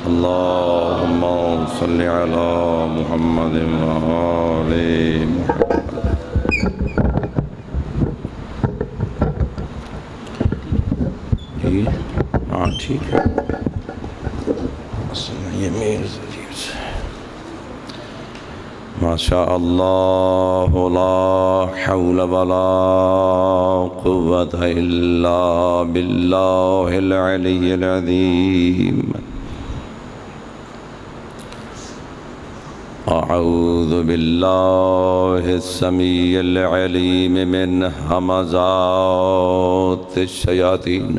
اللهم صل على محمد وآل محمد. ہاں ٹھیک ہے. یہ میرے ذریعے سے ما شاء اللہ لا حول ولا قوة الا باللہ العلی العظیم. اعوذ باللہ السمیع العلیم من همزات الشیاطین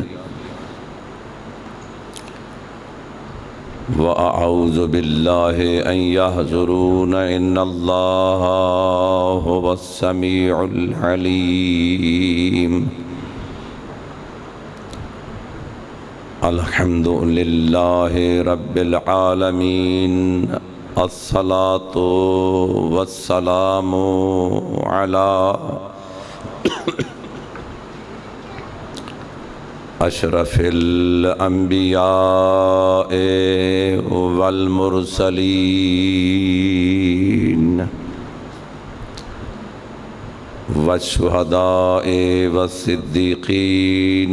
وَأَعُوذُ بِاللَّهِ أَن يَحْضُرُونَ إِنَّ اللَّهَ هُوَ السَّمِيعُ الْعَلِيمُ. الحمد للہ رب العالمین. الصلاة والسلام علی اشرف الانبیاء والمرسلین والشہداء والصدیقین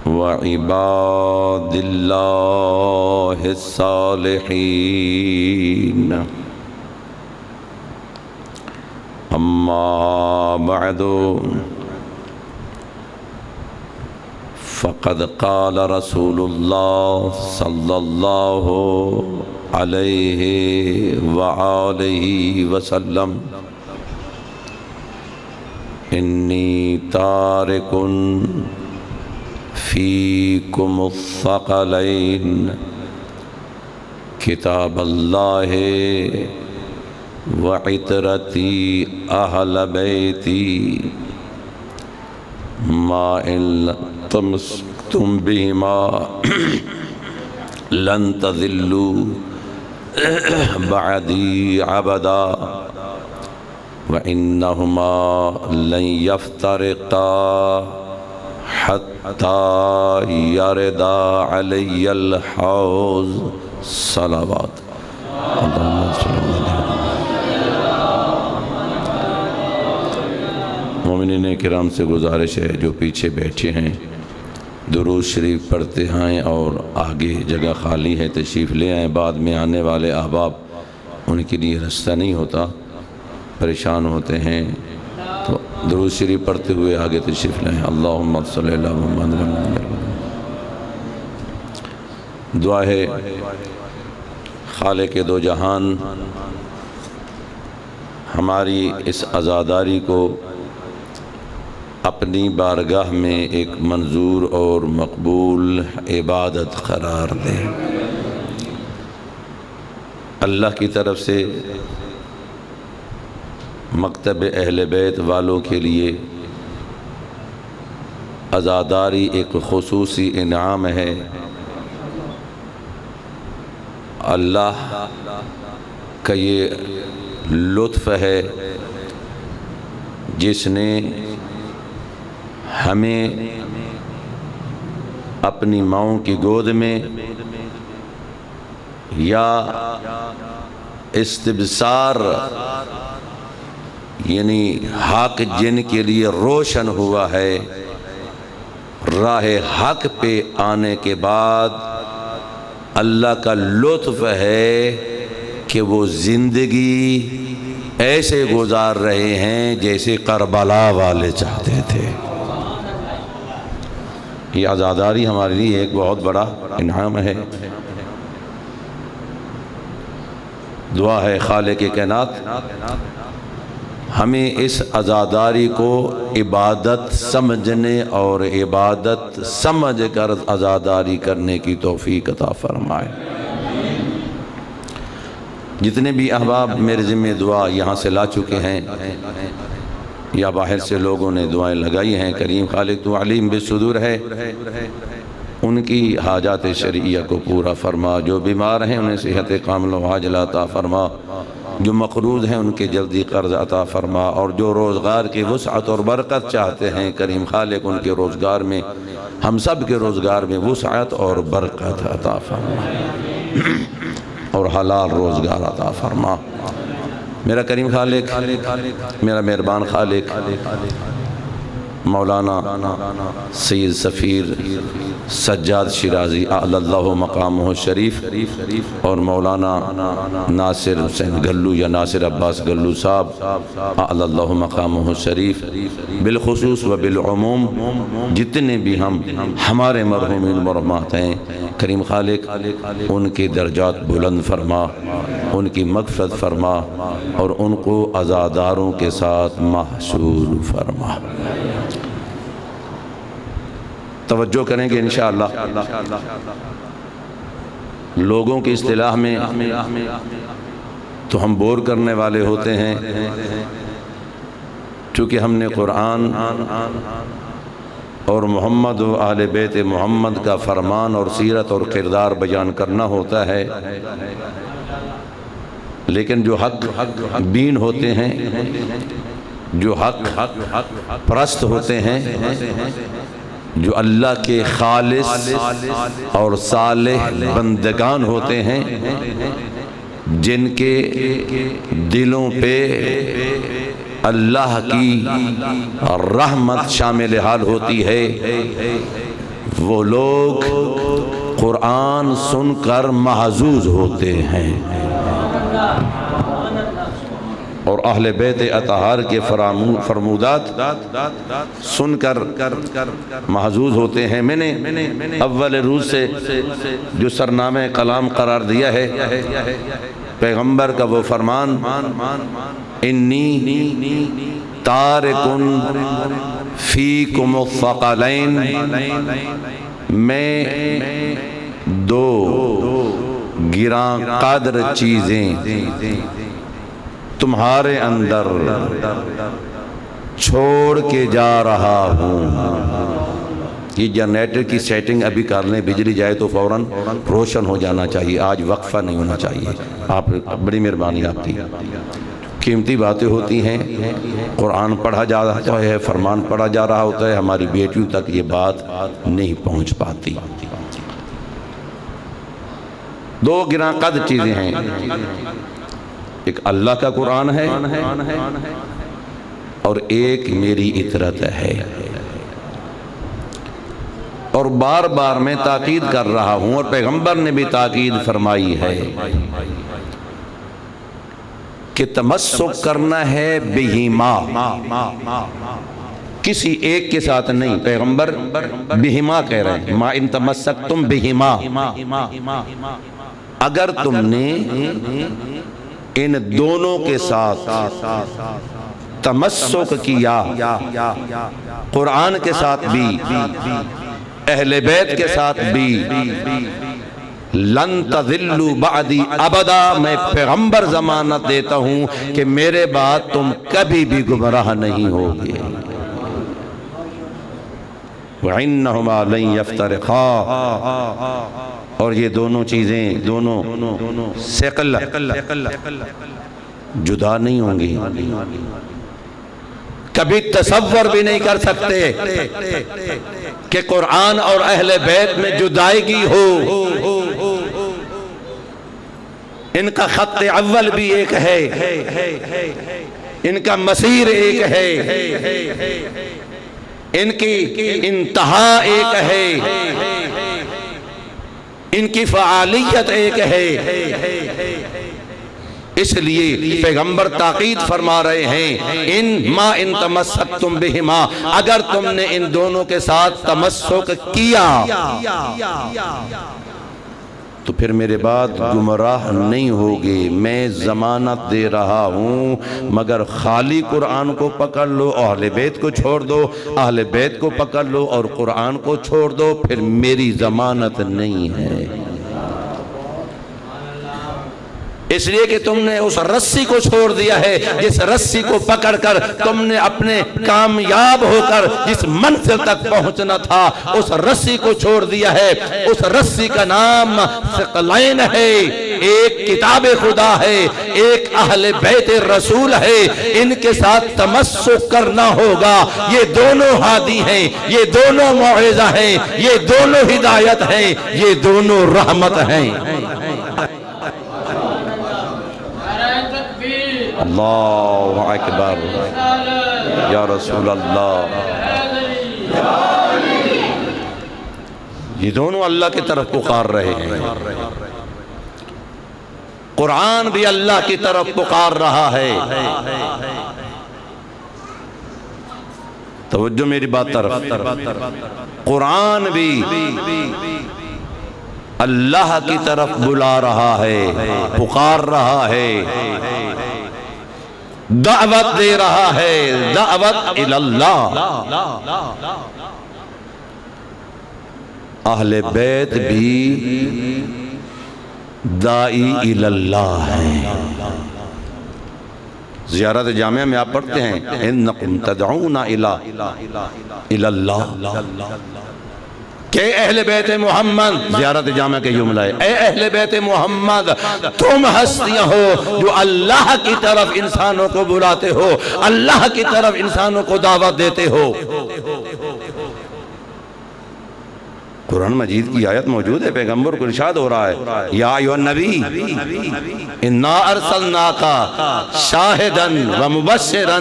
وعباد اللہ الصالحین. اما بعد فقد قال رسول اللہ صلی اللہ علیہ وآلہ وسلم انی تارک فیکم الثقلین کتاب اللہ وعطرتی اہل بیتی ما ان تمسکتم بہما لن تذلوا بعدی عبدا وإنہما لن یفترقا حتی یردا علی الحوض. صلوات. مومنین کرام سے گزارش ہے جو پیچھے بیٹھے ہیں درود شریف پڑھتے ہیں اور آگے جگہ خالی ہے تشریف لے آئیں. بعد میں آنے والے احباب ان کے لیے رستہ نہیں ہوتا، پریشان ہوتے ہیں، تو درود شریف پڑھتے ہوئے آگے تشریف لے آئیں. اللہم صلی اللہ محمد. دعا ہے خالق دو جہان ہماری اس عزاداری کو اپنی بارگاہ میں ایک منظور اور مقبول عبادت قرار دے. اللہ کی طرف سے مکتب اہل بیت والوں کے لیے عزاداری ایک خصوصی انعام ہے. اللہ کا یہ لطف ہے جس نے ہمیں اپنی ماؤں کی گود میں یا استبصار یعنی حق جن کے لیے روشن ہوا ہے، راہ حق پہ آنے کے بعد اللہ کا لطف ہے کہ وہ زندگی ایسے گزار رہے ہیں جیسے کربلا والے چاہتے تھے. یہ عزاداری ہمارے لیے ایک بہت بڑا انعام ہے. دعا ہے خالق کائنات ہمیں اس عزاداری کو عبادت سمجھنے اور عبادت سمجھ کر عزاداری کرنے کی توفیق عطا فرمائے. جتنے بھی احباب میرے ذمہ دعا یہاں سے لا چکے ہیں یا باہر سے لوگوں نے دعائیں لگائی ہیں، کریم خالق تو علیم بالصدور ہے، ان کی حاجات شرعیہ کو پورا فرما. جو بیمار ہیں انہیں صحت کامل و عاجلہ عطا فرما. جو مقروض ہیں ان کے جلدی قرض عطا فرما، اور جو روزگار کی وسعت اور برکت چاہتے ہیں کریم خالق ان کے روزگار میں، ہم سب کے روزگار میں وسعت اور برکت عطا فرما اور حلال روزگار عطا فرما۔ میرا کریم خالق، میرا مہربان خالق، مولانا سید سفیر سجاد شیرازی اعلی اللہ مقامہ الشریف اور مولانا ناصر حسین گلو یا ناصر عباس گلو صاحب اعلی اللہ مقامہ الشریف، بالخصوص و بالعموم جتنے بھی ہمارے مرحومین مرحومات ہیں، کریم خالق ان کے درجات بلند فرما، ان کی مغفرت فرما اور ان کو عزاداروں کے ساتھ محشور فرما۔ توجہ کریں گے انشاءاللہ۔ لوگوں کی اصطلاح میں تو ہم بور کرنے والے ہوتے ہیں، چونکہ ہم نے قرآن اور محمد و اہل بیت محمد کا فرمان اور سیرت اور کردار بیان کرنا ہوتا ہے، لیکن جو حق بین ہوتے ہیں، جو حق پرست ہوتے ہیں، جو اللہ کے خالص اور صالح بندگان ہوتے ہیں، جن کے دلوں پہ اللہ کی رحمت شامل حال ہوتی ہے، وہ لوگ قرآن سن کر محظوظ ہوتے ہیں اور اہل بیت اطہار کے فرمودات سن کر محظوظ ہوتے ہیں۔ میں نے اول روز سے جو سرنامہ کلام قرار دیا ہے، پیغمبر کا وہ فرمان، انی تارکن فیکم الثقلین، میں دو گراں قدر چیزیں تمہارے اندر چھوڑ کے جا رہا ہوں۔ یہ جنریٹر کی سیٹنگ ابھی کر لیں، بجلی جائے تو فوراً روشن ہو جانا چاہیے، آج وقفہ نہیں ہونا چاہیے۔ آپ بڑی مہربانی آپ کی، قیمتی باتیں ہوتی ہیں، قرآن پڑھا جا رہا ہے، فرمان پڑھا جا رہا ہوتا ہے، ہماری بیٹیوں تک یہ بات نہیں پہنچ پاتی۔ دو گراں قدر چیزیں ہیں، ایک اللہ کا قرآن ہے اور ایک میری اطرت ہے، اور بار بار میں تاکید کر رہا ہوں اور پیغمبر نے بھی تاکید فرمائی ہے کہ تمسک کرنا ہے بہما، کسی ایک کے ساتھ نہیں، پیغمبر بہما کہہ رہے ہیں، ما ان تمسکتم بہما، اگر تم نے ان دونوں کے ساتھ تمسک کیا، قرآن کے ساتھ بھی، اہل بیت کے ساتھ بھی، لن تضلوا بعدی ابدا، میں پیغمبر ضمانت دیتا ہوں کہ میرے بعد تم کبھی بھی گمراہ نہیں ہوگے۔ وَإِنَّهُمَا لَن يَفْتَرِقَا، اور یہ دونوں چیزیں، دونوں ثقل جدا نہیں ہوں گی، کبھی تصور بھی نہیں کر سکتے کہ قرآن اور اہل بیت میں جدائیگی ہو۔ ان کا خط اول بھی ایک ہے، ان کا مسیر ایک ہے، ان کی انتہا ایک ہے، ان کی فعالیت ایک ہے۔ اس لیے پیغمبر تاکید فرما رہے ہیں، ان تمسکتم بہما، اگر تم نے ان دونوں کے ساتھ تمسک کیا تو پھر میرے بعد گمراہ نہیں ہوگے۔ میں ضمانت دے رہا ہوں، مگر خالی قرآن کو پکڑ لو، اہل بیت کو چھوڑ دو، اہل بیت کو پکڑ لو اور قرآن کو چھوڑ دو، پھر میری ضمانت نہیں ہے۔ اس لیے کہ تم نے اس رسی کو چھوڑ دیا ہے، جس رسی کو پکڑ کر تم نے اپنے کامیاب ہو کر جس منزل تک پہنچنا تھا، اس رسی کو چھوڑ دیا ہے۔ اس رسی کا نام ثقلین ہے، ایک کتاب خدا ہے، ایک اہل بیت رسول ہے، ان کے ساتھ تمسک کرنا ہوگا۔ یہ دونوں ہادی ہیں، یہ دونوں موعظہ ہیں، یہ دونوں ہدایت ہیں، یہ دونوں رحمت ہیں۔ اللہ اکبر، یا رسول اللہ۔ یہ دونوں اللہ کی طرف پکار رہے ہیں۔ قرآن بھی اللہ کی طرف پکار رہا ہے۔ توجہ میری بات طرف، قرآن بھی اللہ کی طرف بلا رہا ہے، پکار رہا ہے، دعوت دے رہا ہے، دعوت اللہ۔ اہل بیت بھی دائی اللہ ہیں۔ زیارت جامعہ میں آپ پڑھتے ہیں انکم تدعون الی اللہ، کہ اہل بیت محمد، زیارت جامعہ کے جملہ ہے، اے اہل بیت محمد تم ہستیاں ہو جو اللہ کی طرف انسانوں کو بلاتے ہو، اللہ کی طرف انسانوں کو دعوت دیتے ہو۔ قرآن مجید کی آیت موجود ہے، پیغمبر کو ارشاد ہو رہا ہے، یا ایھا النبی انا ارسلناک شاہدا ومبشرا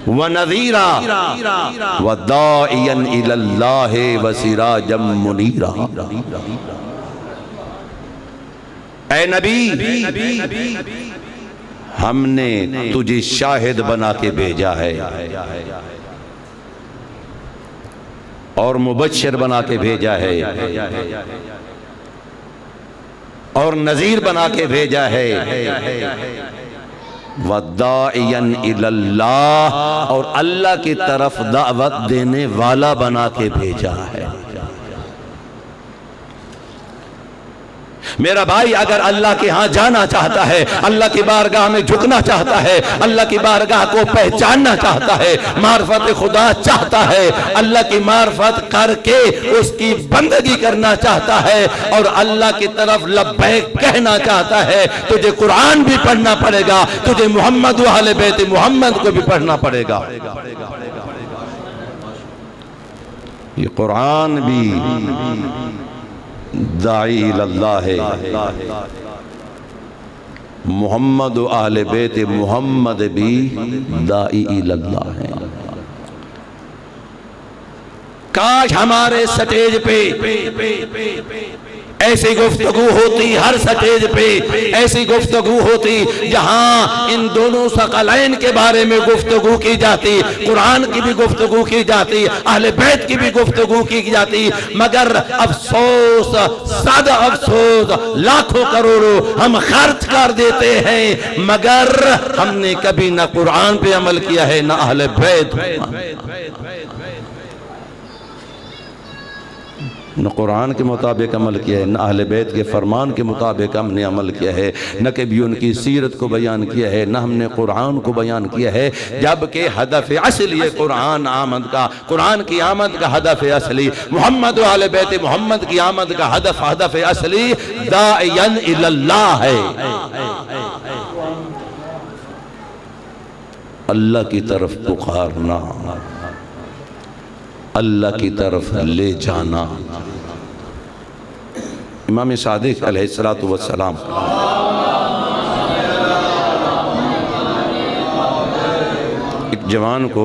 ونذیرا وداعیا الی اللہ وسراجا منیرا۔ اے نبی، ہم نے تجھے شاہد بنا کے بھیجا ہے اور مبشر بنا کے بھیجا ہے اور نذیر بنا کے بھیجا ہے، وَدَّاعِيًا إِلَى اللَّهِ، اور اللہ کی طرف دعوت دینے والا بنا کے بھیجا ہے۔ میرا بھائی اگر اللہ کے ہاں جانا چاہتا ہے، اللہ کی بارگاہ میں جھکنا چاہتا ہے، اللہ کی بارگاہ کو پہچاننا چاہتا ہے، معرفت خدا چاہتا ہے، اللہ کی معرفت کر کے اس کی بندگی کرنا چاہتا ہے اور اللہ کی طرف لبیک کہنا چاہتا ہے، تجھے قرآن بھی پڑھنا پڑے گا، تجھے محمد و اہل بیت محمد کو بھی پڑھنا پڑے گا۔ یہ قرآن بھی داعی اللہ ہے، محمد و اہل بیت محمد بھی داعی اللہ ہے۔ کاش ہمارے سٹیج پہ ایسی گفتگو ہوتی، ہر سٹیج پہ ایسی گفتگو ہوتی جہاں ان دونوں ثقلین کے بارے میں گفتگو کی جاتی، قرآن کی بھی گفتگو کی جاتی، اہل بیت کی بھی گفتگو کی جاتی، مگر افسوس، صد افسوس، لاکھوں کروڑوں ہم خرچ کر دیتے ہیں، مگر ہم نے کبھی نہ قرآن پہ عمل کیا ہے نہ اہل بیت، نہ قرآن کے مطابق عمل کیا ہے، نہ اہل بیت کے فرمان کے مطابق ہم نے عمل کیا ہے، نہ کبھی ان کی سیرت کو بیان کیا ہے، نہ ہم نے قرآن کو بیان کیا ہے، جبکہ ہدف اصلی قرآن آمد کا، قرآن کی آمد کا ہدف اصلی، محمد و اہل بیت محمد کی آمد کا ہدف اصلی داعیاً الی اللہ ہے، اللہ کی طرف پکارنا، اللہ کی طرف لے جانا۔ امام صادق علیہ السلام ایک جوان کو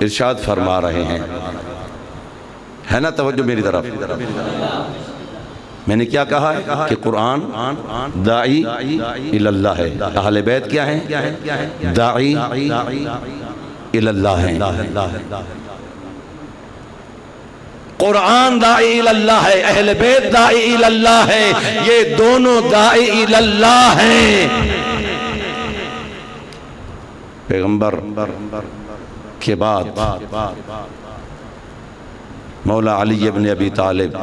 ارشاد فرما رہے ہیں، ہے نا توجہ میری طرف؟ میں نے کیا کہا ہے کہ قرآن داعی الی اللہ ہے، اہل بیت کیا ہے؟ داعی الی اللہ ہے۔ قرآن داعی الی اللہ ہے، اہل بیت داعی الی اللہ ہے، یہ دونوں داعی الی اللہ ہیں۔ پیغمبر کے بعد مولا علی ابن ابی طالب،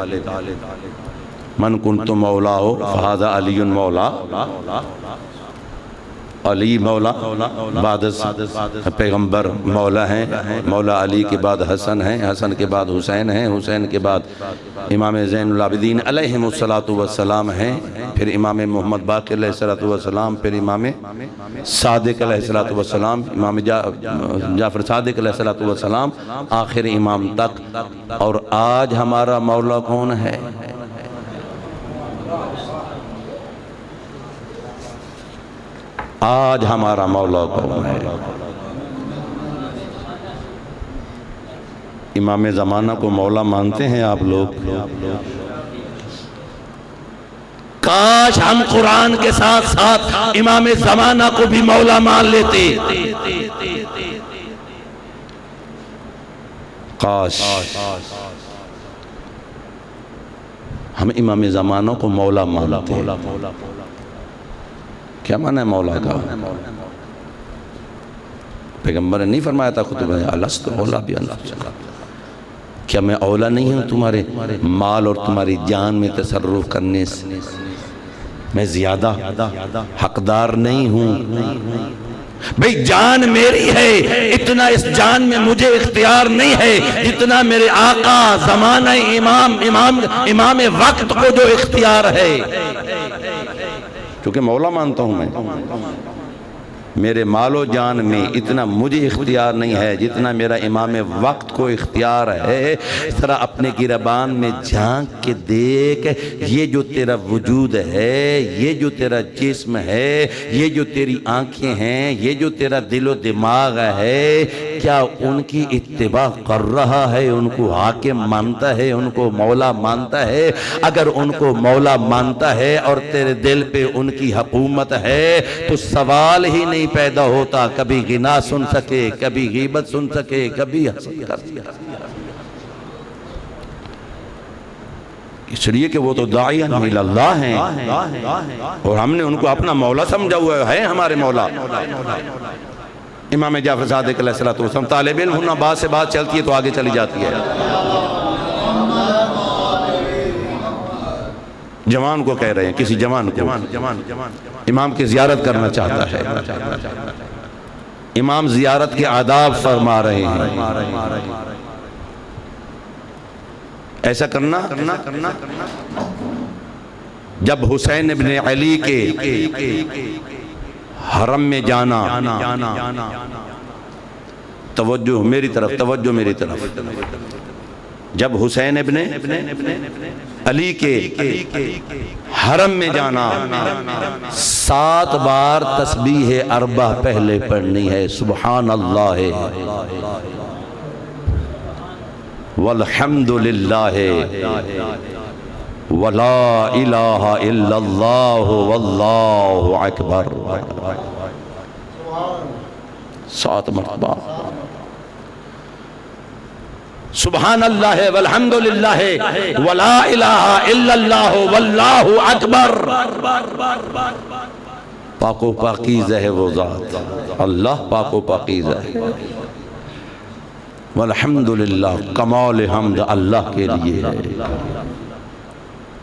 من کنت مولا فہذا علی مولا، علی مولا، بعد پیغمبر مولا ہیں، مولا علی کے بعد حسن ہیں، حسن کے بعد حسین ہیں، حسین کے بعد امام زین العابدین علیہ السلام ہیں، پھر امام محمد باقر علیہ السلام، پھر امام صادق علیہ السلام، امام جعفر صادق علیہ السلام، آخر امام تک۔ اور آج ہمارا مولا کون ہے؟ آج ہمارا مولا کون ہے؟ امام زمانہ کو مولا مانتے ہیں آپ لوگ؟ کاش ہم قرآن کے ساتھ ساتھ امام زمانہ کو بھی مولا مان لیتے۔ کاش ہم امام زمانہ کو مولا مانتے۔ کیا معنی ہے مولا کا؟ پیغمبر نے نہیں فرمایا تھا خطبہ میں الست اولا بھی اللہ، کیا میں اولا نہیں ہوں تمہارے مال اور تمہاری جان میں تصرف کرنے سے؟ میں زیادہ حقدار نہیں ہوں؟ بھئی جان میری ہے، اتنا اس جان میں مجھے اختیار نہیں ہے جتنا میرے آقا زمانہ امام وقت کو جو اختیار ہے، کیونکہ مولا مانتا ہوں میں۔ میرے مال و جان میں اتنا مجھے اختیار نہیں ہے جتنا میرا امام وقت کو اختیار ہے۔ ذرا اپنے گربان میں جھانک کے دیکھ، یہ جو تیرا وجود ہے، یہ جو تیرا جسم ہے، یہ جو تیری آنکھیں ہیں، یہ جو تیرا دل و دماغ ہے، کیا ان کی اتباع کر رہا ہے؟ ان کو حاکم مانتا ہے؟ ان کو مولا مانتا ہے؟ اگر ان کو مولا مانتا ہے اور تیرے دل پہ ان کی حکومت ہے تو سوال ہی نہیں پیدا ہوتا کبھی غنا سن سکے، کبھی غیبت سن سکے، کبھی حسد کر سکے۔ اس لیے کہ وہ تو داعیان اللہ ہیں اور ہم نے ان کو اپنا مولا سمجھا ہوا ہے، ہمارے مولا۔ امام جعفر صادق علیہ السلام، طالب علم ہونا بات سے بات چلتی ہے تو آگے چلی جاتی ہے۔ جوان کو کہہ رہے ہیں، کسی جوان کو امام کی زیارت کرنا چاہتا ہے، امام زیارت کے آداب فرما رہے ہیں۔ ایسا کرنا جب حسین ابن علی کے حرم میں جانا، توجہ میری طرف، توجہ میری طرف، جب حسین ابن علی کے حرم میں جانا، 7 بار تسبیح اربع پہلے پڑھنی ہے۔ سبحان اللہ والحمد للہ ولا الہ الا اللہ واللہ اکبر، 7 مرتبہ سبحان اللہ والحمد للہ ولا الہ الا اللہ واللہ اکبر۔ پاک و پاکیزہ ہے وہ ذات، اللہ پاک و پاکیزہ ہے۔ والحمدللہ، کمال حمد اللہ کے لیے ہے،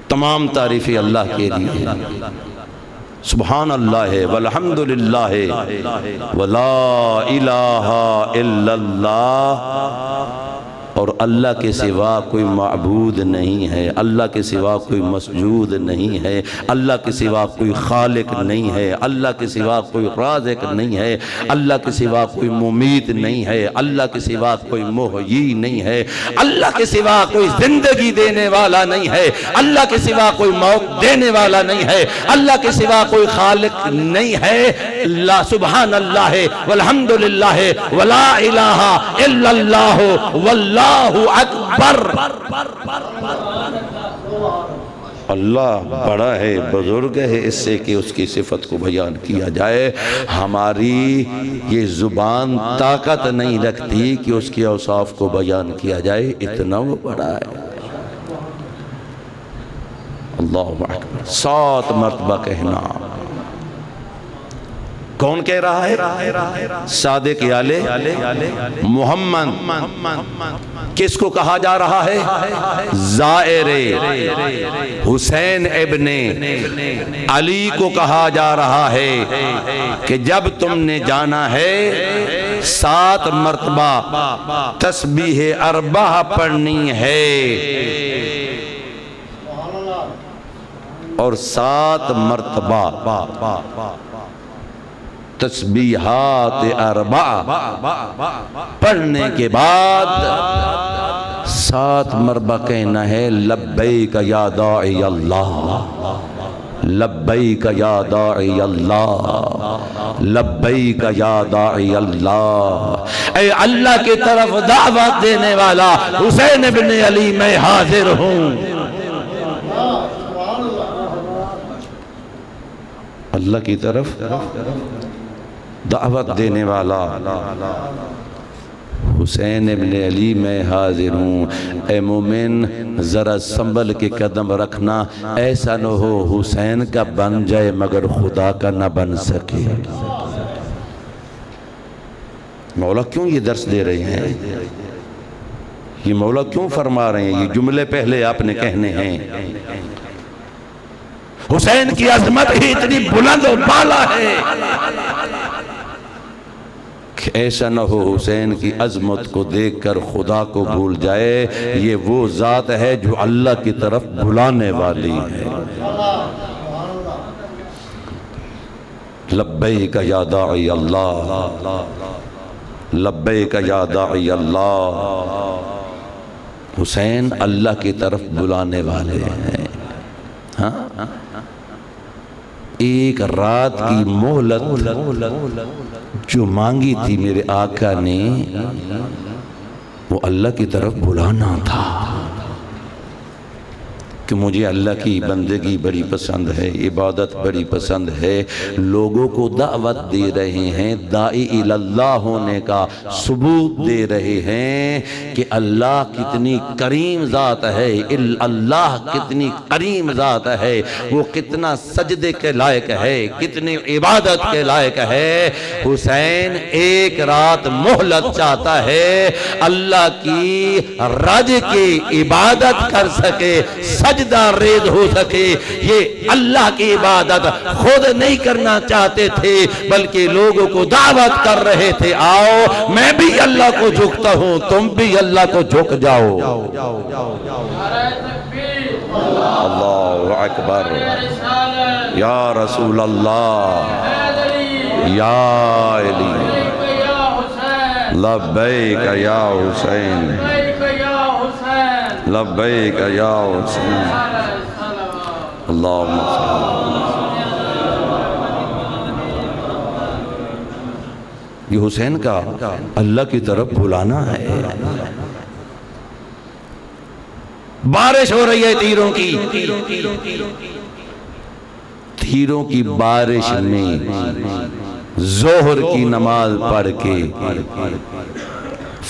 تمام تعریفیں اللہ کے لیے ہے۔ سبحان اللہ والحمدللہ ولا الہ الا اللہ، اور اللہ کے سوا کوئی معبود نہیں ہے، اللہ کے سوا کوئی مسجود نہیں ہے، اللہ کے سوا کوئی خالق نہیں ہے، اللہ کے سوا کوئی رازق نہیں ہے، اللہ کے سوا کوئی ممیت نہیں ہے، اللہ کے سوا کوئی محیی نہیں ہے، اللہ کے سوا کوئی زندگی دینے والا نہیں ہے، اللہ کے سوا کوئی موت دینے والا نہیں ہے، اللہ کے سوا کوئی خالق نہیں ہے۔ اللہ سبحان اللہ والحمدللہ ولا الہ الا اللہ واللہ اکبر۔ اللہ بڑا ہے، بزرگ ہے، اس سے کہ اس کی صفت کو بیان کیا جائے۔ ہماری یہ زبان طاقت نہیں رکھتی کہ اس کے اوصاف کو بیان کیا جائے، اتنا وہ بڑا ہے۔ اللہ اکبر، 7 مرتبہ کہنا۔ کون کہہ رہا ہے؟ صادق آلِ محمد۔ کس کو کہا جا رہا ہے؟ زائر حسین ابن علی کو کہا جا رہا ہے کہ جب تم نے جانا ہے 7 مرتبہ تسبیح اربعہ پڑھنی ہے اور 7 مرتبہ تسبیحات اربعہ پڑھنے کے بعد 7 مرتبہ کہنا ہے لبیک یا داعی اللہ، لبیک یا داعی اللہ، لبیک یا داعی اللہ۔ اے اللہ کی طرف دعوت دینے والا حسین ابن علی میں حاضر ہوں۔ اللہ کی طرف دعوت دینے والا حسین ابن علی میں حاضر ہوں۔ اے مومن ذرا سنبھل کے قدم رکھنا، ایسا نہ ہو حسین کا بن جائے مگر خدا کا نہ بن سکے۔ مولا کیوں یہ درس دے رہے ہیں؟ یہ مولا کیوں فرما رہے ہیں؟ یہ جملے پہلے آپ نے کہنے ہیں۔ حسین کی عظمت ہی اتنی بلند و بالا ہے کہ ایسا نہ ہو حسین کی عظمت کو دیکھ کر خدا کو بھول جائے۔ یہ وہ ذات ہے جو اللہ کی طرف بلانے والی ہے۔ لبیک یا داعی اللہ، لبیک یا داعی اللہ۔ حسین اللہ کی طرف بلانے والے ہیں۔ ہاں ایک رات کی مہلت جو مانگی تھی میرے آقا نے، وہ اللہ کی طرف بلانا تھا کہ مجھے اللہ کی بندگی بڑی پسند ہے، عبادت بڑی پسند ہے۔ لوگوں کو دعوت دے رہے ہیں، داعی اللہ ہونے کا ثبوت دے رہے ہیں کہ اللہ کتنی کریم ذات ہے، اللہ کتنی کریم ذات ہے، وہ کتنا سجدے کے لائق ہے، کتنی عبادت کے لائق ہے۔ حسین ایک رات مہلت چاہتا ہے اللہ کی رج کی عبادت کر سکے، سجدہ ریز ہو سکے۔ یہ اللہ کی عبادت خود نہیں کرنا چاہتے تھے بلکہ لوگوں کو دعوت کر رہے تھے، آؤ میں بھی اللہ کو جھکتا ہوں، تم بھی اللہ کو جھک جاؤ۔ اللہ اکبر، یا رسول اللہ، یا علی، لبیک یا حسین، لبیک یا حسین، اللہم یہ حسین کا اللہ کی طرف بلانا ہے۔ بارش ہو رہی ہے تیروں کی بارش میں ظہر کی نماز پڑھ کے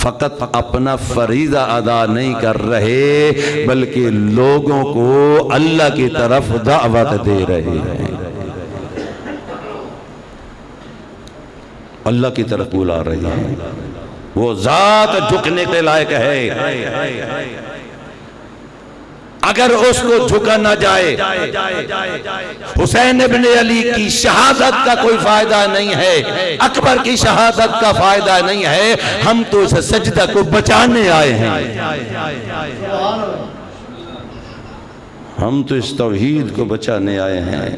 فقط اپنا فریضہ ادا نہیں کر رہے بلکہ لوگوں کو اللہ کی طرف دعوت دے رہے ہیں، اللہ کی طرف بلا رہے ہیں۔ وہ ذات جھکنے کے لائق ہے، اگر اس کو جھکا نہ جائے حسین ابن علی کی شہادت کا کوئی فائدہ نہیں ہے، اکبر کی شہادت کا فائدہ نہیں ہے۔ ہم تو اس سجدہ کو بچانے آئے ہیں، ہم تو اس توحید کو بچانے آئے ہیں،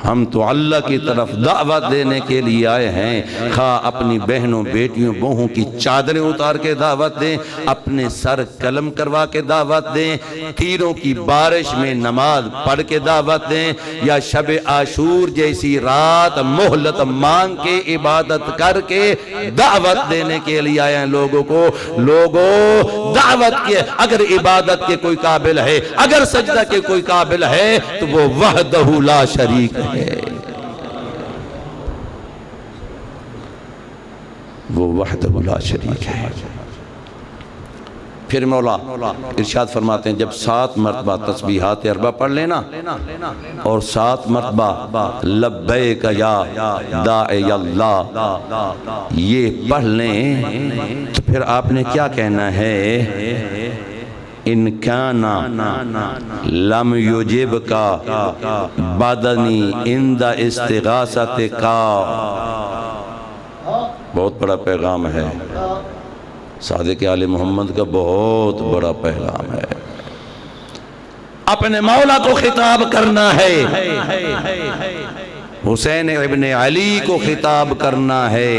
ہم تو اللہ کی طرف دعوت دینے کے لیے آئے ہیں۔ خواہ اپنی بہنوں بیٹیوں بہوں کی چادریں اتار کے دعوت دیں، اپنے سر قلم کروا کے دعوت دیں، تیروں کی بارش میں نماز پڑھ کے دعوت دیں، یا شب عاشور جیسی رات مہلت مانگ کے عبادت کر کے دعوت دینے کے لیے آئے ہیں لوگوں کو۔ لوگوں دعوت کے اگر عبادت کے کوئی قابل ہے، اگر سجدہ کے کوئی قابل ہے تو وہ وحدہ لا شریک ہے، وہ وحدہ لا شریک ہے۔ پھر مولا ارشاد فرماتے ہیں جب 7 مرتبہ تسبیحات اربع پڑھ لینا اور 7 مرتبہ لبیک یا داعی اللہ یہ پڑھ لیں تو پھر آپ نے کیا کہنا ہے؟ ان کانا لم یجب کا بدنی عند استغاثت کا. بہت بڑا پیغام ہے، صادق آل محمد کا بہت بڑا پیغام ہے. اپنے مولا کو خطاب کرنا ہے، حسین ابن علی کو خطاب کرنا ہے.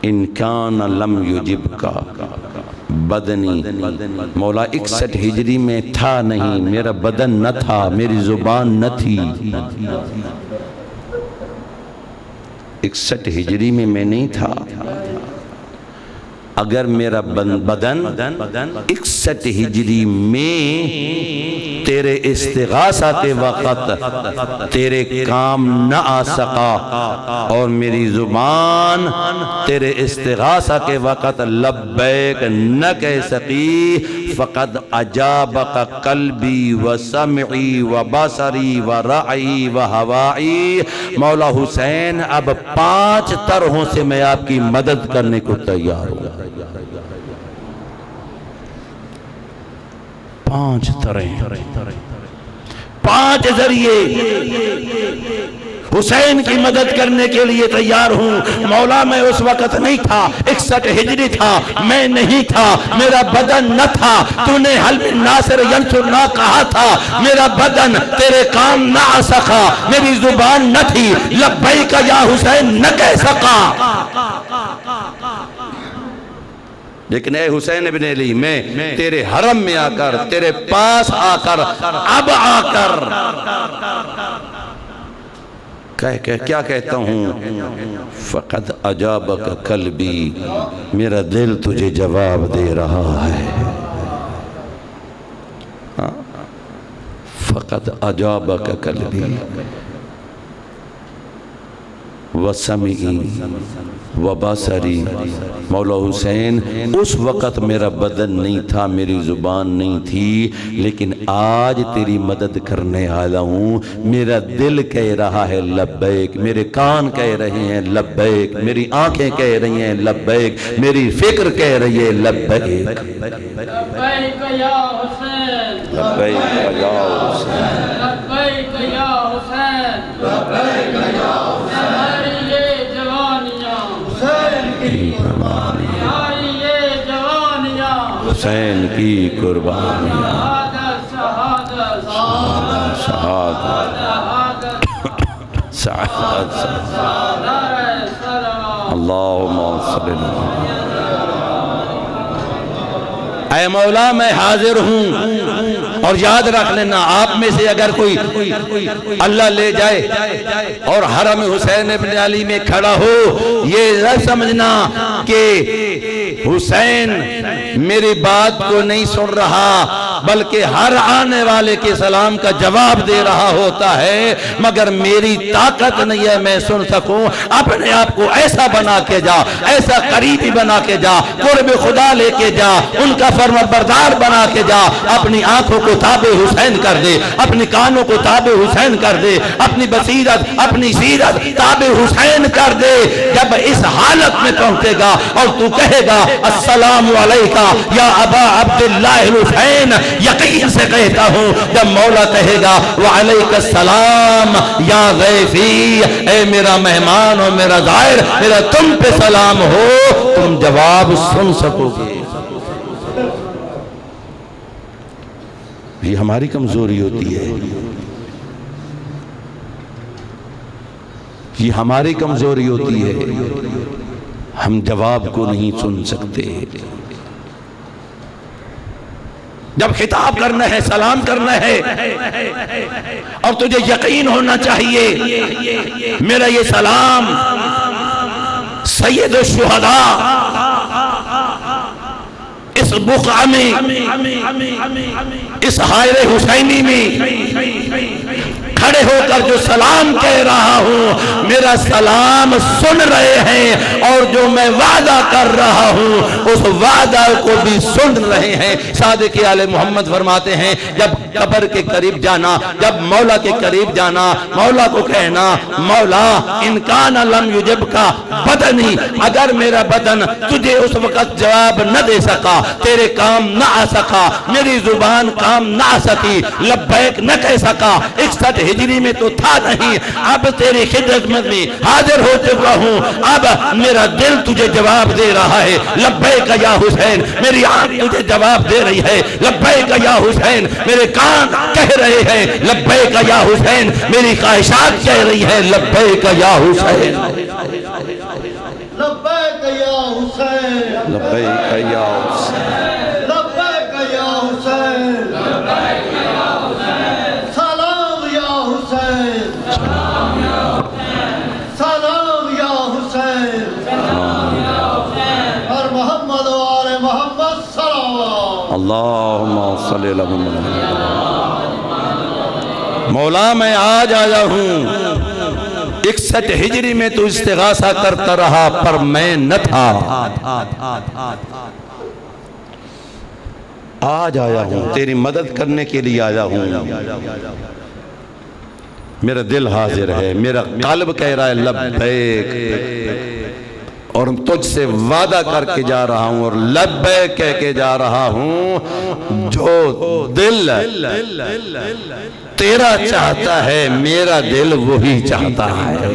ان کان لم یجب کا بدنی، مولا 61 ہجری میں تھا نہیں، میرا بدن نہ تھا، میری زبان نہ تھی. 61 ہجری میں میں نہیں تھا. اگر میرا بدن 61 ہجری میں تیرے استغاثہ کے وقت تیرے کام نہ آ سکا اور میری زبان تیرے استغاثہ کے وقت لبیک نہ کہہ سکی، فقد اجابک قلبی و سمعی و بصری و رعی و ہوائی. مولا حسین اب 5 طرحوں سے میں آپ کی مدد کرنے کو تیار ہوں. 5 طرح، 5 ذریعے حسین کی مدد کرنے کے لیے تیار ہوں. مولا میں اس وقت نہیں تھا، 61 ہجری تھا، میں نہیں تھا، میرا بدن نہ تھا. تو نے حل من ناصر ینصر نہ کہا تھا، میرا بدن تیرے کام نہ آ سکا، میری زبان نہ تھی، لبیک یا حسین نہ کہہ سکا. لیکن اے حسین ابن علی میں تیرے حرم میں آ کر، تیرے پاس آ کر، اب آ کر کیا کہتا ہوں؟ فقد اجابک قلبی، میرا دل تجھے جواب دے رہا ہے. فقد اجابک قلبی وسمعی وبصری. مولا حسین اس وقت میرا بدن نہیں تھا، میری زبان نہیں تھی، لیکن آج تیری مدد کرنے آیا ہوں. میرا دل کہہ رہا ہے لبیک، میرے کان کہہ رہے ہیں لبیک، میری آنکھیں کہہ رہی ہیں لبیک، میری فکر کہہ رہی ہے لبیک. لبیک یا حسین، لبیک یا حسین، لبیک یا حسین، لبیک یا حسین. ہماری یہ جوانیاں حسین کی قربانیاں، ہماری یہ جوانیاں حسین کی قربانیاں. شہادت شہادت شہادت شہادت سعادت. اللہم صلی اللہ. اے مولا میں حاضر ہوں، اور یاد رکھ لینا آپ میں سے اگر کوئی اللہ لے جائے اور حرم حسین ابن علی میں کھڑا ہو، یہ نہ سمجھنا کہ حسین میری بات کو نہیں سن رہا، بلکہ ہر آنے والے کے سلام کا جواب دے رہا ہوتا ہے. مگر میری طاقت نہیں ہے میں سن سکوں. اپنے آپ کو ایسا بنا کے جا، ایسا قریبی بنا کے جا، قرب خدا لے کے جا، ان کا فرما بردار بنا کے جا. اپنی آنکھوں کو تابع حسین کر دے، اپنی کانوں کو تابع حسین کر دے، اپنی بصیرت، اپنی سیرت تابع حسین کر دے. جب اس حالت میں پہنچے گا اور تو کہے گا السلام علیکہ یا ابا عبداللہ الحسین، یقین سے کہتا ہوں جب مولا کہے گا وعلیک السلام یا ضیفی، اے میرا مہمان اور میرا زائر، میرا تم پہ سلام ہو، تم جواب سن سکو گے. یہ ہماری کمزوری ہوتی ہے، یہ ہماری کمزوری ہوتی ہے، ہم جواب کو نہیں سن سکتے. جب خطاب کرنا ہے، سلام کرنا ہے، اور تجھے یقین ہونا چاہیے میرا یہ سلام سید الشہداء اس بقعہ میں، اس حائر حسینی میں کھڑے ہو کر جو سلام کہہ رہا ہوں میرا سلام سن رہے ہیں، اور جو میں وعدہ کر رہا ہوں اس وعدہ کو بھی سن رہے ہیں۔ صادق آل محمد فرماتے ہیں جب قبر کے قریب جانا، جب مولا کے قریب جانا، مولا کو کہنا مولا ان کان لم یجب کا بدنی، اگر میرا بدن تجھے اس وقت جواب نہ دے سکا، تیرے کام نہ آ سکا، میری زبان کام نہ آ سکی، لبیک نہ کہہ سکا، 61 ہجری میں تو تھا نہیں، اب تیری خدمت میں حاضر ہو چکا ہوں، اب میرا دل تجھے جواب دے رہا ہے، لبیک یا حسین، میری آنکھ تجھے جواب دے رہی ہے، لبیک یا حسین، میرے کان کہہ رہے ہیں لبیک یا حسین، میری خواہشات کہہ رہی ہے لبیک یا حسین، لبیک یا حسین، لبیک یا حسین، لبیک یا حسین، لبیک یا حسین، سلام یا حسین، سلام یا حسین، سلام یا حسین، سلام یا حسین، اور محمد و آل محمد صلوات اللہم صلی اللہ علیہ وسلم۔ مولا میں آج آیا ہوں، 61 ہجری میں تو استغاثہ کرتا رہا پر میں نہ تھا، آج آیا ہوں تیری مدد کرنے کے لیے آیا ہوں، میرا دل حاضر ہے، میرا قلب کہہ رہا ہے لبیک، اور تجھ سے وعدہ کر کے جا رہا ہوں اور لبیک کہہ کے جا رہا ہوں، جو دل تیرا چاہتا ہے میرا دل وہی چاہتا ہے۔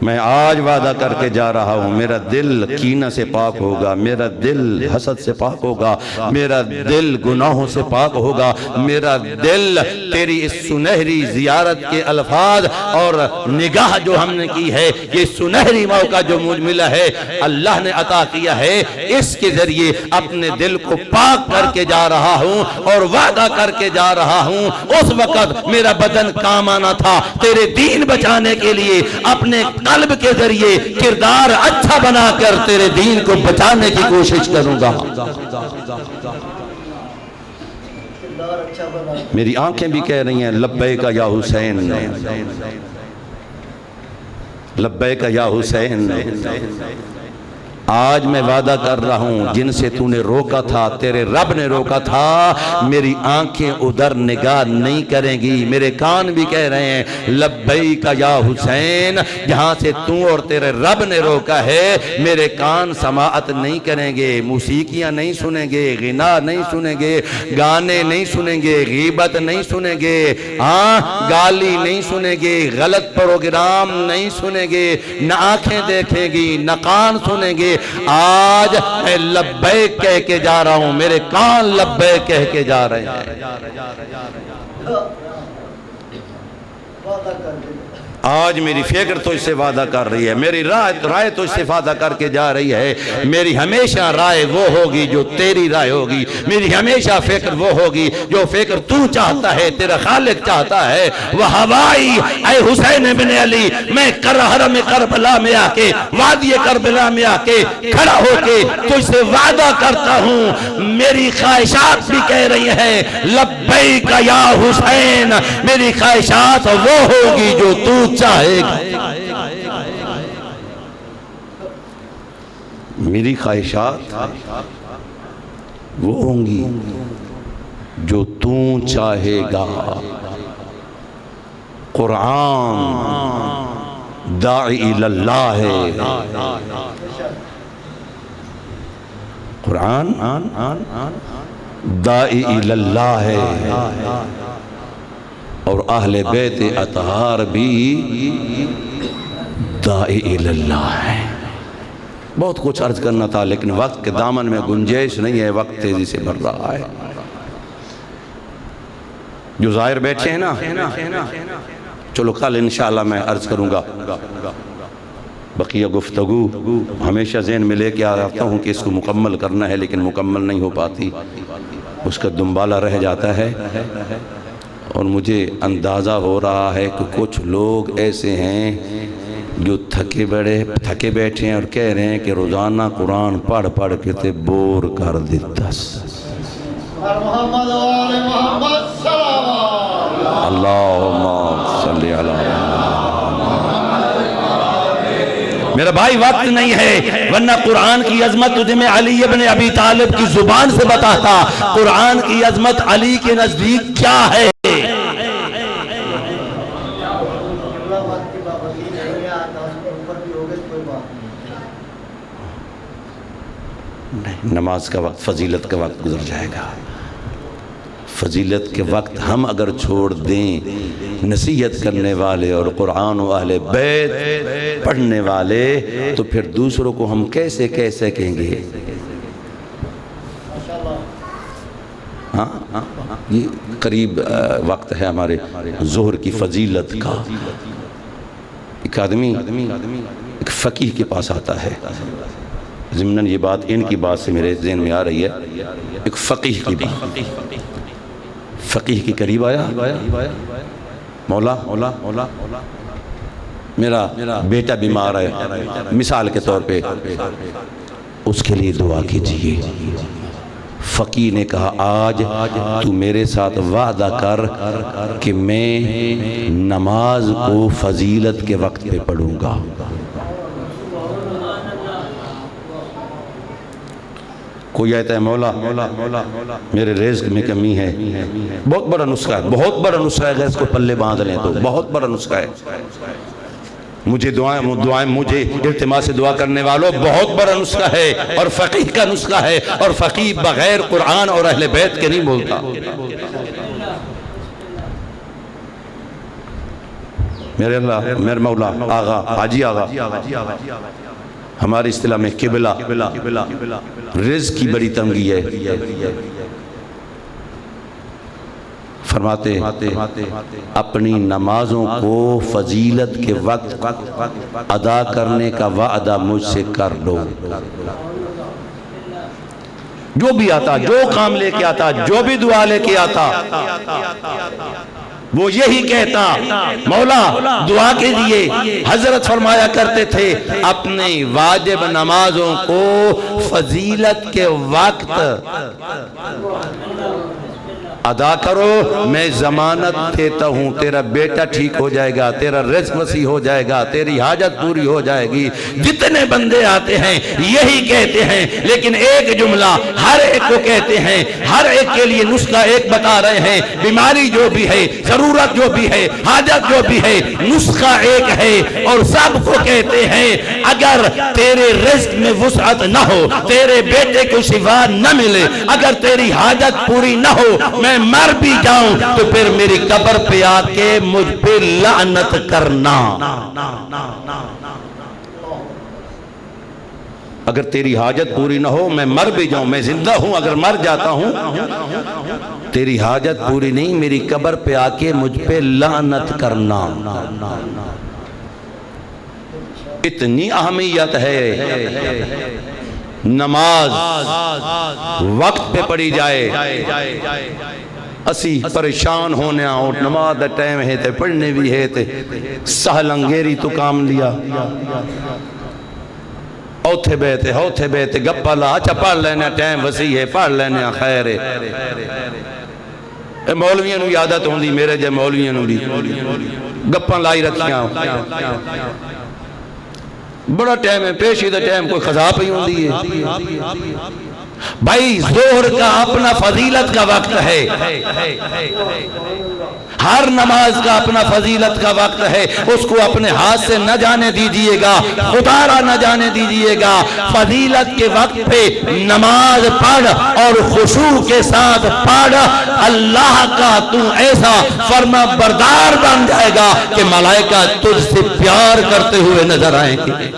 میں آج وعدہ کر کے جا رہا ہوں میرا دل کینہ سے پاک ہوگا، میرا دل حسد سے پاک ہوگا، میرا دل گناہوں سے پاک ہوگا، میرا دل تیری اس سنہری زیارت کے الفاظ اور نگاہ جو ہم نے کی ہے، یہ سنہری موقع جو مجھ ملا ہے اللہ نے عطا کیا ہے، اس کے ذریعے اپنے دل کو پاک کر کے جا رہا ہوں اور وعدہ کر کے جا رہا ہوں۔ اس وقت میرا بدن کام آنا تھا، تیرے دین بچانے کے لیے اپنے قلب کے ذریعے کردار اچھا بنا کر تیرے دین کو بچانے کی کوشش کروں گا۔ میری آنکھیں بھی کہہ رہی ہیں لبیک یا حسین، لبیک یا حسین، آج میں وعدہ کر رہا ہوں جن سے تو نے روکا تھا، تیرے رب نے روکا تھا، میری آنکھیں ادھر نگاہ نہیں کریں گی، میرے کان بھی کہہ رہے ہیں لبیک یا حسین، جہاں سے تو اور تیرے رب نے روکا ہے میرے کان سماعت نہیں کریں گے، موسیقیاں نہیں سنیں گے، غنا نہیں سنیں گے، گانے نہیں سنیں گے، غیبت نہیں سنیں گے، گالی نہیں سنیں گے، غلط پروگرام نہیں سنیں گے، نہ آنکھیں دیکھیں گی نہ کان سنیں گے۔ آج میں لبیک کہہ کے جا رہا ہوں، میرے کان لبیک کہہ کے جا رہے ہیں۔ آج میری فکر تو اس سے وعدہ کر رہی ہے، میری رائے تو اس سے وعدہ کر کے جا رہی ہے، میری ہمیشہ رائے وہ ہوگی جو تیری رائے ہوگی، میری ہمیشہ فکر وہ ہوگی جو فکر تو چاہتا ہے، تیرا خالق چاہتا ہے۔ وہ ہوائی اے حسین بن علی، میں حرم کربلا میں آ کے، وادی کربلا میں آ کے کھڑا ہو کے تجھ سے وعدہ کرتا ہوں، میری خواہشات بھی کہہ رہی ہیں لبیک یا حسین، میری خواہشات وہ ہوگی جو تو چاہے گا، میری خواہشات وہ ہوں گی جو تو چاہے گا۔ قرآن داعی اللہ ہے، قرآن داعی اللہ ہے، اور اہل بیت اطہار بھی داعی اللہ ہے۔ بہت کچھ عرض کرنا تھا لیکن وقت کے دامن میں گنجائش نہیں ہے، وقت تیزی سے بڑھ رہا ہے۔ جو ظاہر بیٹھے ہیں نا، چلو کل انشاءاللہ میں عرض کروں گا، بقیہ گفتگو ہمیشہ ذہن میں لے کے آتا ہوں کہ اس کو مکمل کرنا ہے لیکن مکمل نہیں ہو پاتی، اس کا دنبالہ رہ جاتا ہے، اور مجھے اندازہ ہو رہا ہے کہ کچھ لوگ ایسے ہیں جو تھکے بیٹھے ہیں اور کہہ رہے ہیں کہ روزانہ قرآن پڑھ پڑھ کے تے بور کر دیتا۔ محمد و آل محمد اللہم صلی علی میرا بھائی وقت نہیں ہے ورنہ قرآن کی عظمت تجھے میں علی ابن ابی طالب کی زبان سے بتاتا قرآن کی عظمت علی کے نزدیک کیا ہے نماز کا وقت فضیلت کا وقت گزر جائے گا فضیلت کے وقت ہم اگر چھوڑ دیں نصیحت کرنے والے اور قرآن و اہل بیت پڑھنے والے تو پھر دوسروں کو ہم کیسے کہیں گے ہاں یہ قریب وقت ہے ہمارے ظہر کی فضیلت کا ایک آدمی ایک فقیہ کے پاس آتا ہے ضمناً یہ بات ان کی بات سے میرے ذہن میں آ رہی ہے ایک فقیہ کی بات فقیہ کے قریب آیا مولا میرا بیٹا بیمار ہے مثال کے طور پہ اس کے لیے دعا کیجیے فقیہ نے کہا آج تو میرے ساتھ وعدہ کر کہ میں نماز کو فضیلت کے وقت پہ پڑھوں گا کوئی آتا ہے مولا میرے رزق میں کمی ہے بہت بڑا نسخہ ہے اگر اس کو پلے باندھ لیں تو بہت بڑا نسخہ ہے مجھے دعائیں مجھے التماس سے دعا کرنے والوں بہت بڑا نسخہ ہے اور فقیہ کا نسخہ ہے اور فقیہ بغیر قرآن اور اہل بیت کے نہیں بولتا میرے اللہ میرے مولا آغا حاجی آغا ہماری اصطلاح میں قبلہ رزق کی بڑی تنگی ہے فرماتے اپنی نمازوں کو فضیلت کے وقت ادا کرنے کا وعدہ مجھ سے کر لو جو بھی آتا جو کام لے کے آتا جو بھی دعا لے کے آتا وہ یہی کہتا مولا دعا کیجئے حضرت فرمایا کرتے تھے اپنی واجب نمازوں کو فضیلت کے وقت ادا کرو میں ضمانت دیتا ہوں تیرا بیٹا ٹھیک ہو جائے گا تیرا رزق وسیع ہو جائے گا تیری حاجت پوری ہو جائے گی جتنے بندے آتے ہیں یہی کہتے ہیں لیکن ایک جملہ ہر ایک کو کہتے ہیں ہر ایک کے لیے نسخہ ایک بتا رہے ہیں بیماری جو بھی ہے ضرورت جو بھی ہے حاجت جو بھی ہے نسخہ ایک ہے اور سب کو کہتے ہیں اگر تیرے رزق میں وسعت نہ ہو تیرے بیٹے کو شفا نہ ملے اگر تیری حاجت پوری نہ ہو میں مر بھی جاؤں تو پھر میری قبر پہ آ کے مجھ پہ لعنت کرنا اگر تیری حاجت پوری نہ ہو میں مر بھی جاؤں میں زندہ ہوں اگر مر جاتا ہوں تیری حاجت پوری نہیں میری قبر پہ آ کے مجھ پہ لعنت کرنا اتنی اہمیت ہے نماز وقت پہ پڑھی جائے اسی پریشان ہونے آؤ نماز دا ٹائم ہے تے پڑھنے بھی ہے تے سہل انگیری تو کام لیا اوتھے بیتے گپا لا اچھا پڑھ لینا ٹائم وسیع ہے پڑھ لینا خیر ہے مولویاں نو عادت ہوندی میرے جے مولویاں نو بھی گپاں لائی رکھیاں بڑا ٹائم ہے پیشی دا ٹائم کوئی خضا پہ ہوندی ہے بھائی ظہر کا اپنا فضیلت کا وقت ہے ہر نماز کا اپنا فضیلت کا وقت ہے اس کو اپنے ہاتھ سے نہ جانے دیجئے گا خدا را نہ جانے دیجئے گا فضیلت کے وقت پہ نماز پڑھ اور خشوع کے ساتھ پڑھ اللہ کا تو ایسا فرما بردار بن جائے گا کہ ملائکہ تجھ سے پیار کرتے ہوئے نظر آئیں گے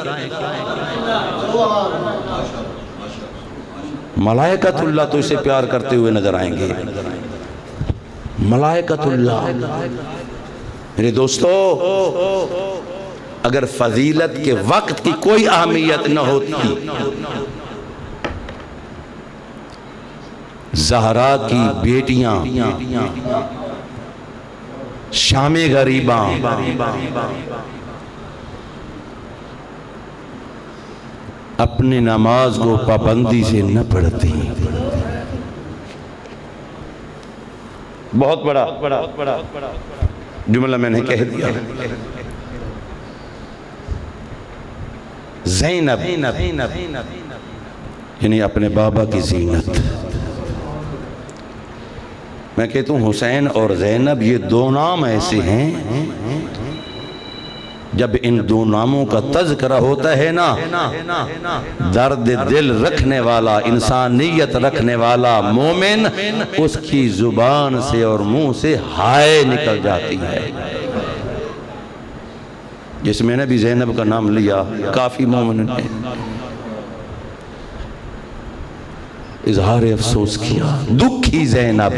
ملائکۃ اللہ تجھ سے پیار کرتے ہوئے نظر آئیں گے ملائکۃ اللہ میرے دوستو اگر فضیلت کے وقت کی کوئی اہمیت نہ ہوتی زہرا کی بیٹیاں شام غریباں اپنی نماز کو پابندی سے نہ پڑھتی بہت بڑا جملہ میں نے کہہ دیا. زینب یعنی اپنے بابا کی زینت. میں کہتا ہوں حسین اور زینب یہ دو نام ایسے ہیں جب ان دو ناموں کا تذکرہ ہوتا ہے نا، درد دل رکھنے والا، انسانیت رکھنے والا مومن، اس کی زبان سے اور منہ سے ہائے نکل جاتی ہے. جس میں نے بھی زینب کا نام لیا کافی مومن نے اظہار افسوس کیا. دکھی زینب،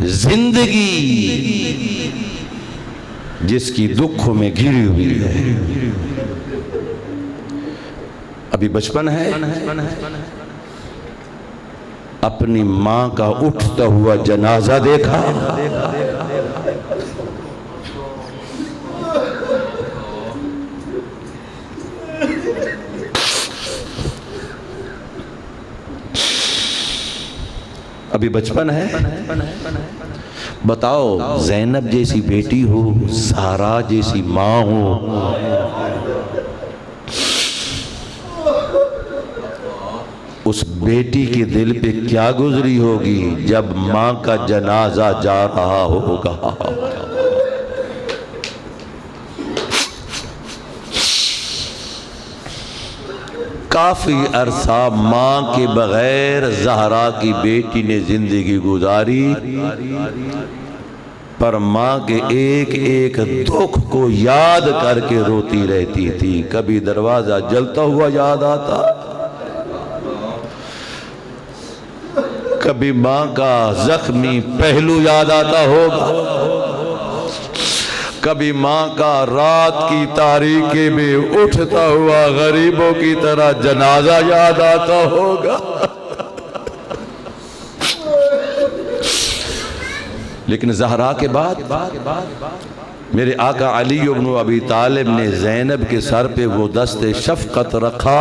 زندگی جس کی دکھوں میں گھری ہوئی ہے. ابھی بچپن ہے، اپنی ماں کا اٹھتا ہوا جنازہ دیکھا، ابھی بچپن ہے. بتاؤ زینب جیسی بیٹی ہو، زہرا جیسی ماں ہو، اس بیٹی کے دل پہ کیا گزری ہوگی جب ماں کا جنازہ جا رہا ہوگا. کافی عرصہ ماں کے بغیر زہرا کی بیٹی نے زندگی گزاری، پر ماں کے ایک ایک دکھ کو یاد کر کے روتی رہتی تھی. کبھی دروازہ جلتا ہوا یاد آتا، کبھی ماں کا زخمی پہلو یاد آتا ہوگا، کبھی ماں کا رات کی تاریکی میں اٹھتا ہوا غریبوں کی طرح جنازہ یاد آتا ہوگا. لیکن زہرا کے بعد میرے آقا علی بن ابی طالب نے زینب کے سر پہ وہ دست شفقت رکھا،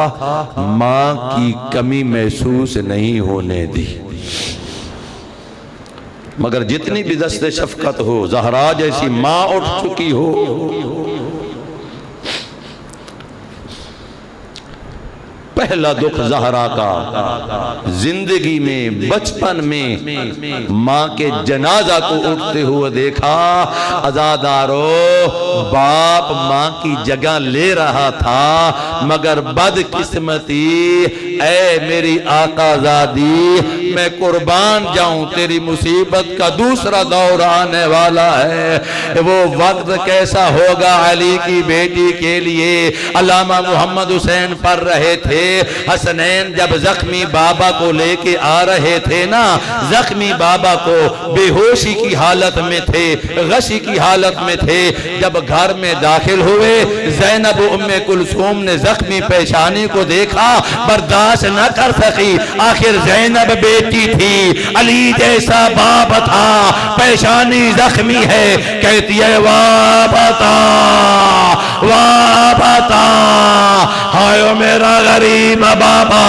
ماں کی کمی محسوس نہیں ہونے دی. مگر جتنی بھی دست شفقت ہو، زہرا جیسی ماں اٹھ چکی ہو، پہلا دکھ زہرا کا زندگی میں بچپن میں ماں کے جنازہ کو اٹھتے ہوئے دیکھا. عزادارو، باپ ماں کی جگہ لے رہا تھا، مگر بدقسمتی اے میری آقا زادی، میں قربان جاؤں، تیری مصیبت کا دوسرا دور آنے والا ہے. وہ وقت کیسا ہوگا علی کی بیٹی کے لیے. علامہ محمد حسین پڑھ رہے تھے، حسنین جب زخمی بابا کو لے کے آ رہے تھے نا، زخمی بابا کو بے ہوشی کی حالت میں تھے، غشی کی حالت میں تھے. جب گھر میں داخل ہوئے، زینب ام کلثوم نے زخمی پیشانی کو دیکھا، برداشت نہ کر سکی. آخر زینب بیٹی تھی، علی جیسا باپ تھا، پیشانی زخمی ہے، کہتی ہے وابتا وابتا، ہائے میرا غریب بابا.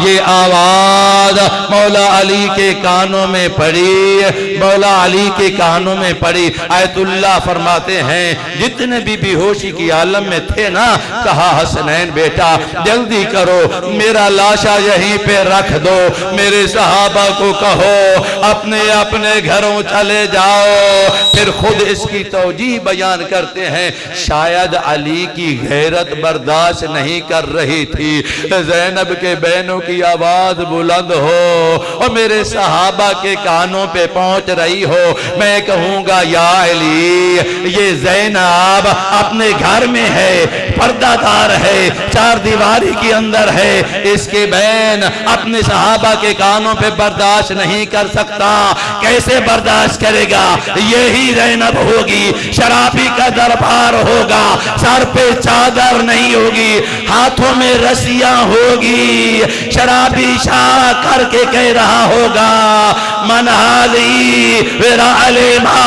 یہ آواز مولا علی کے کانوں میں پڑی، مولا علی کے کانوں میں پڑی. آیت اللہ فرماتے ہیں جتنے بھی بے ہوشی کی عالم میں تھے نا، کہا حسنین بیٹا جلدی کرو، میرا لاشا یہیں پہ رکھ دو، میرے صحابہ کو کہو اپنے اپنے گھروں چلے جاؤ. پھر خود اس کی توجیہ بیان کرتے ہیں، شاید علی کی غیرت برداشت نہیں کر رہی تھی، زینب کے بہنوں کی آواز بلند ہو اور میرے صحابہ کے کانوں پہ پہنچ رہی ہو. میں کہوں گا یا علی، یہ زینب اپنے گھر میں ہے، پردہ دار ہے، چار دیواری کے اندر ہے، اس کے بہن اپنے صحابہ کے کانوں پہ برداشت نہیں کر سکتا. کیسے برداشت کرے گا؟ یہی زینب ہوگی، شرابی کا دربار ہوگا، سر پہ چادر نہیں ہوگی، ہاتھوں میں رسیاں ہوگی، شرابی اشارہ کر کے کہہ رہا ہوگا من ہاذی ورا علیما،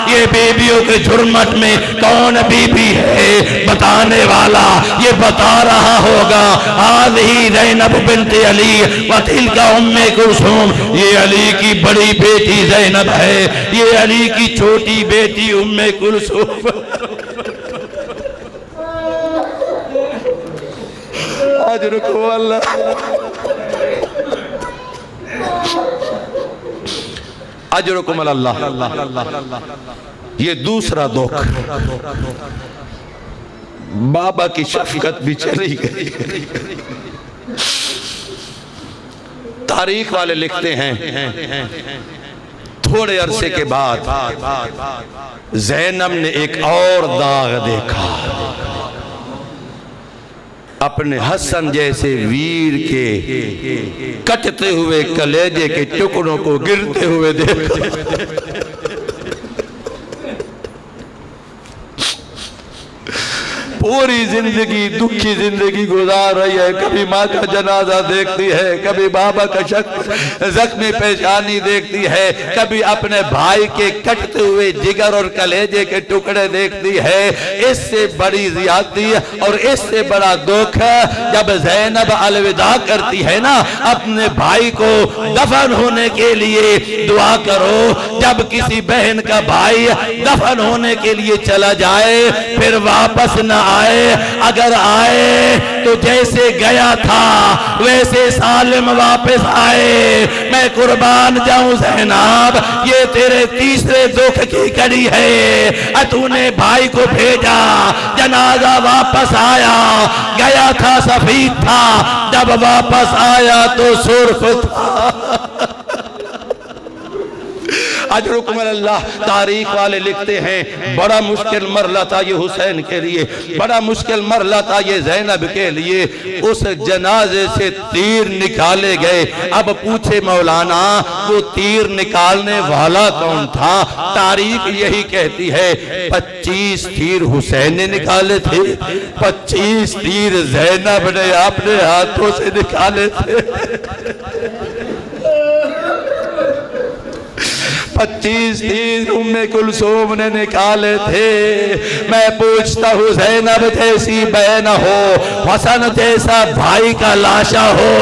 یہ بیویوں کے جھرمٹ میں کون بی بی ہے، بتانے والا یہ بتا رہا ہوگا ہاذی زینب بنت علی و تلک ام کلثوم، یہ علی کی بڑی بیٹی زینب ہے، یہ علی کی چھوٹی بیٹی ام کلثوم۔ اجرکم اللہ، اجرکم اللہ۔ یہ دوسرا دکھ، بابا کی شفقت بھی چلی گئی۔ تاریخ والے لکھتے ہیں تھوڑے عرصے کے بعد زینب نے ایک اور داغ دیکھا، اپنے حسن جیسے ویر کے کٹتے ہوئے کلیجے کے ٹکڑوں کو گرتے ہوئے دیکھا۔ پوری زندگی دکھی زندگی گزار رہی ہے، کبھی ماں کا جنازہ دیکھتی ہے، کبھی بابا کا زخمی پیشانی دیکھتی ہے، کبھی اپنے بھائی کے کٹتے ہوئے جگر اور کلیجے کے ٹکڑے دیکھتی ہے۔ اس سے بڑی زیادتی اور اس سے بڑا دکھ جب زینب الوداع کرتی ہے نا اپنے بھائی کو دفن ہونے کے لیے دعا کرو، جب کسی بہن کا بھائی دفن ہونے کے لیے چلا جائے پھر واپس نہ آئے، اگر آئے تو جیسے گیا تھا ویسے سالم واپس آئے، میں قربان جاؤں زینب، یہ تیرے تیسرے دکھ کی کڑی ہے۔ تو نے بھائی کو بھیجا، جنازہ واپس آیا، گیا تھا سفید تھا، جب واپس آیا تو سرخ تھا۔ اجرکم اللہ۔ تاریخ والے لکھتے ہیں بڑا مشکل مرحلہ تھا یہ حسین کے لیے، بڑا مشکل مرحلہ تھا یہ زینب کے لیے۔ اس جنازے سے تیر نکالے گئے، اب پوچھے مولانا وہ تیر نکالنے والا کون تھا؟ تاریخ یہی کہتی ہے 25 تیر حسین نے نکالے تھے، 25 تیر زینب نے اپنے ہاتھوں سے نکالے تھے۔ 25 تیر ام کلثوم نے نکالے تھے۔ میں پوچھتا ہوں زینب جیسی بہن ہو، حسن جیسا بھائی کا لاشا ہو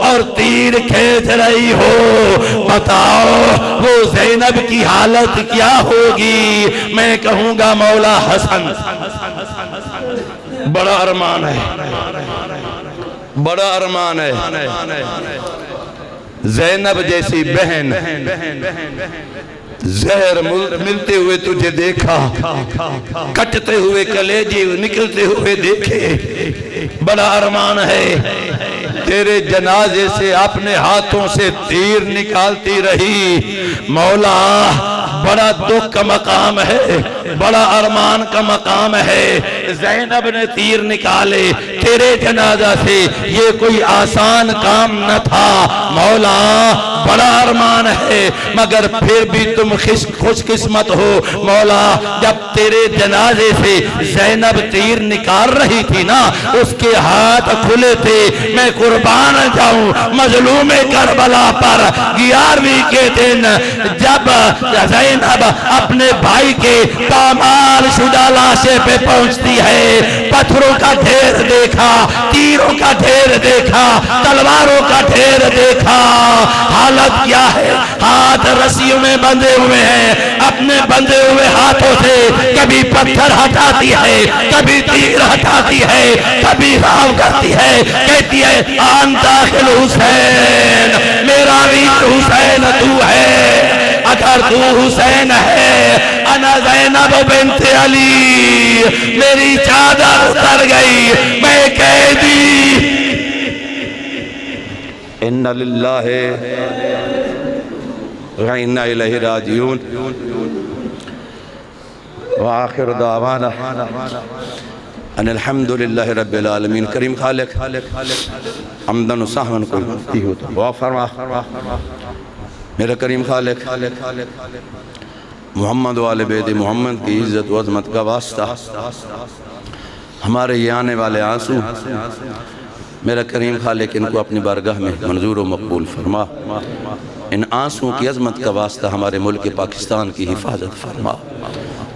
اور تیر کھینچ رہی ہو، بتاؤ وہ زینب کی حالت کیا ہوگی؟ میں کہوں گا مولا حسن بڑا ارمان ہے، بڑا ارمان ہے، زینب جیسی بہن زہر ملتے ہوئے تجھے دیکھا، کٹتے ہوئے کلیجے نکلتے ہوئے دیکھے، بڑا ارمان ہے تیرے جنازے سے اپنے ہاتھوں سے تیر نکالتی رہی۔ مولا بڑا دکھ کا مقام ہے، بڑا ارمان کا مقام ہے، زینب نے تیر نکالے تیرے جنازہ سے، یہ کوئی آسان کام نہ تھا مولا، بڑا ارمان ہے، مگر پھر بھی تم خوش قسمت ہو مولا، جب تیرے جنازے سے زینب تیر نکال رہی تھی نا اس کے ہاتھ کھلے تھے۔ میں قربان جاؤں مظلوم کربلا پر 11ویں کے دن جب زینب اپنے بھائی کے پامال شدہ لاشے پہ پہنچتی ہے، پتھروں کا ڈھیر دیکھا، تیروں کا ڈھیر دیکھا، تلواروں کا ڈھیر دیکھا، حالت کیا ہے؟ ہاتھ رسیوں میں بندھے ہوئے ہیں، اپنے بندھے ہوئے ہاتھوں سے کبھی پتھر ہٹاتی ہے، کبھی تیر ہٹاتی ہے، کبھی راو کرتی ہے، کہتی ہے آن داخل حسین، میرا ویر حسین تو ہے، اگر تو حسین ہے انا زینب بنت علی، میری چادر اتر گئی، میں قیدی۔ ان للہ و انا الیہ راجعون، وآخر دعوانا ان الحمدللہ رب العالمین۔ کریم خالق حمدن و سہون کوئی ہوتا وہ فرما میرا کریم خالق محمد والے بیت محمد کی عزت و عظمت کا واسطہ ہمارے یہ آنے والے آنسو میرا کریم خالق ان کو اپنی بارگاہ میں منظور و مقبول فرما، ان آنسوں کی عظمت کا واسطہ ہمارے ملک پاکستان کی حفاظت فرما،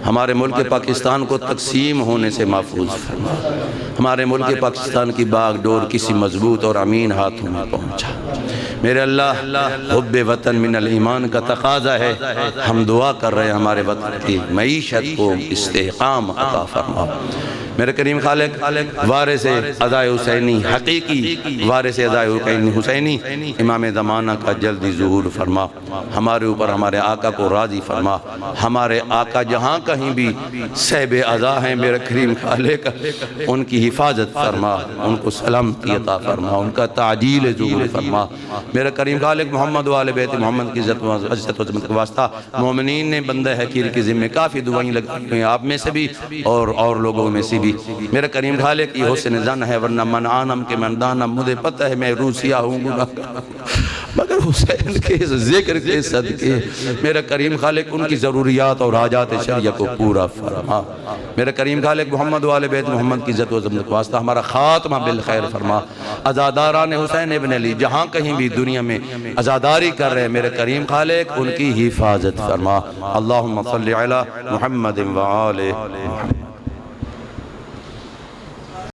ہمارے ملک پاکستان کو تقسیم ہونے سے محفوظ فرما، ہمارے ملک پاکستان کی باغ ڈور کسی مضبوط اور امین ہاتھوں میں پہنچا۔ میرے اللہ، حب وطن من الایمان کا تقاضا ہے، ہم دعا کر رہے ہیں ہمارے وطن کی معیشت کو استحکام عطا فرما۔ میرے کریم خالق، وارث عزائے حسینی، حقیقی وارث عزائے حسینی امام زمانہ کا جلدی ظہور فرما، ہمارے اوپر ہمارے آقا کو راضی فرما، ہمارے آقا جہاں کہیں بھی صحب عزا ہیں میرے کریم خالق ان کی حفاظت فرما، ان کو سلامتی عطا فرما، ان کا تعجیل ظہور فرما۔ میرے کریم خالق، محمد و آل بیت محمد کی عزت و عظمت کا واسطہ مومنین نے بندہ حقیر کی ذمہ کافی دعائیں لگائی ہیں، آپ میں سے بھی اور لوگوں میں سے بھی۔ میرے کریم خالق، یہ حسن زن ہے، ورنہ من آنم کے من دانم، مجھے پتہ ہے میں روسیا ہوں گناہگار، مگر حسین کے ذکر کے صدقے میرے کریم خالق ان کی ضروریات اور حاجات شریعہ کو پورا فرما۔ میرے کریم خالق، محمد و آل بیت محمد کی عزت و عظمت کا واسطہ ہمارا خاتمہ بالخیر فرما۔ عزاداران حسین ابن علی جہاں کہیں بھی دنیا میں عزاداری کر رہے ہیں میرے کریم خالق ان کی حفاظت فرما۔ اللہم صلی علی محمد و آل محمد۔